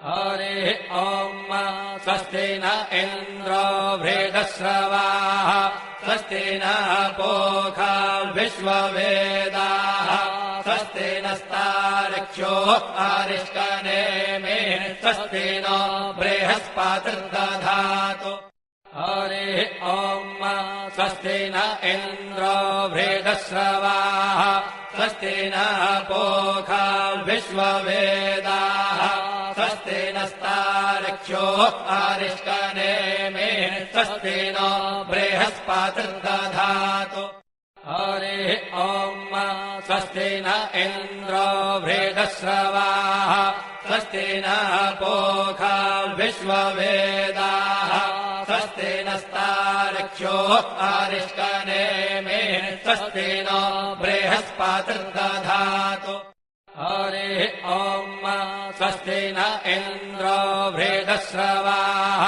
हरिः ॐ स्वस्ति न इन्द्रो वृद्धश्रवाः स्वस्ति नः पूषा विश्ववेदाः स्वस्ति नस्तार्क्ष्यो अरिष्टनेमिः स्वस्ति नो बृहस्पतिर्दधातु हरिः ॐ स्वस्ति न इन्द्रो वृद्धश्रवाः स्वस्ति नः पूषा विश्ववेदाः स्वस्ति नस्तार्क्ष्यो अरिष्टनेमिः स्वस्ति नो बृहस्पतिर्दधातु हरिः ॐ स्वस्ति न इन्द्रो वृद्धश्रवाः स्वस्ति नः पूषा विश्ववेदाः स्वस्ति नस्तार्क्ष्यो अरिष्टनेमिः स्वस्ति नो बृहस्पतिर्दधातु हरिः ॐ स्वस्ति न इन्द्रो वृद्धश्रवाः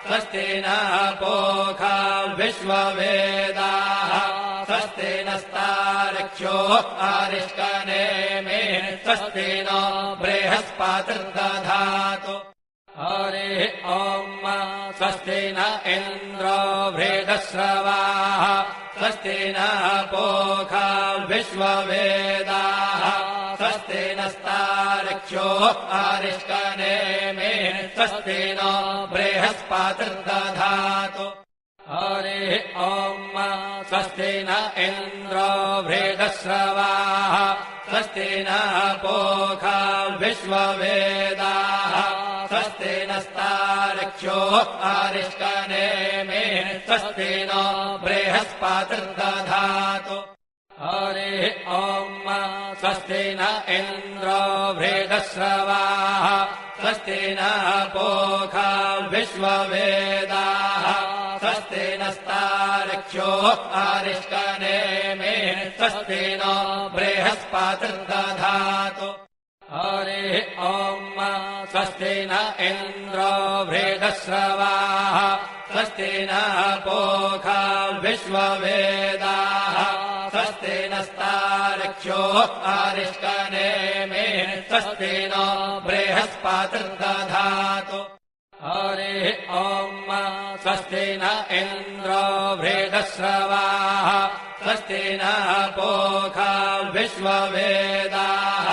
स्वस्ति नः पूषा विश्ववेदाः स्वस्ति नस्तार्क्ष्यो अरिष्टनेमिः स्वस्ति नो बृहस्पतिर्दधातु हरिः ॐ स्वस्ति न इन्द्रो वृद्धश्रवाः स्वस्ति नः पूषा विश्ववेदाः स्वस्ति नस्तार्क्ष्यो अरिष्टनेमिः स्वस्ति नो बृहस्पतिर्दधातु हरिः ॐ स्वस्ति न इन्द्रो वृद्धश्रवाः स्वस्ति नः पूषा विश्ववेदाः स्वस्ति नस्तार्क्ष्यो अरिष्टनेमिः स्वस्ति नो बृहस्पतिर्दधातु हरिः ॐ स्वस्ति न इन्द्रो वृद्धश्रवाः स्वस्ति नः पूषा विश्ववेदाः स्वस्ति नस्तार्क्ष्यो अरिष्टनेमिः स्वस्ति नो बृहस्पतिर्दधातु हरिः ॐ स्वस्ति न इन्द्रो वृद्धश्रवाः स्वस्ति नः पूषा विश्ववेदाः स्वस्ति नस्तार्क्ष्यो अरिष्टनेमिः स्वस्ति नो बृहस्पतिर्दधातु हरिः ॐ स्वस्ति न इन्द्रो वृद्धश्रवाः स्वस्ति नः पूषा विश्ववेदाः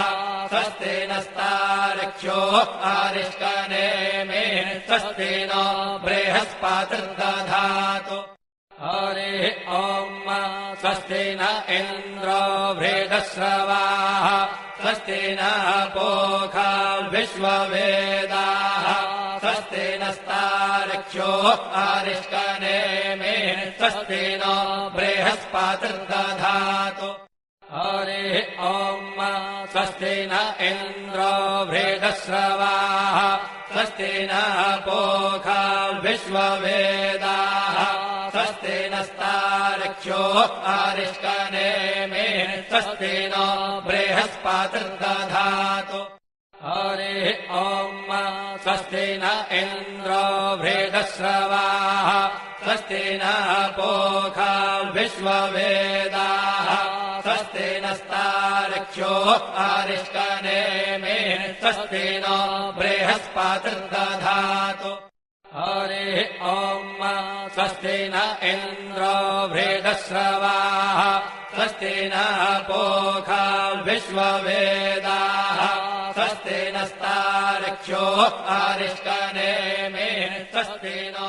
स्वस्ति नस्तार्क्ष्यो अरिष्टनेमिः स्वस्ति नो बृहस्पतिर्दधातु हरिः ॐ स्वस्ति न इन्द्रो वृद्धश्रवाः स्वस्ति नः पूषा विश्ववेदाः स्वस्ति नस्तार्क्ष्यो अरिष्टनेमिः स्वस्ति नो बृहस्पतिर्दधातु हरिः ॐ स्वस्ति न इन्द्रो वृद्धश्रवाः स्वस्ति नः पूषा विश्ववेदाः स्वस्ति नस्तार्क्ष्यो अरिष्टनेमिः स्वस्ति नो बृहस्पतिर्दधातु हरिः ॐ स्वस्ति न इन्द्रो वृद्धश्रवाः स्वस्ति नः पूषा विश्ववेदाः स्वस्ति नस्तार्क्ष्यो अरिष्टनेमिः स्वस्ति नो बृहस्पतिर्दधातु हरिः ॐ स्वस्ति न इन्द्रो वृद्धश्रवाः स्वस्ति नः पूषा विश्ववेदाः स्वस्ति नस्तार्क्ष्यो अरिष्टनेमिः स्वस्ति नो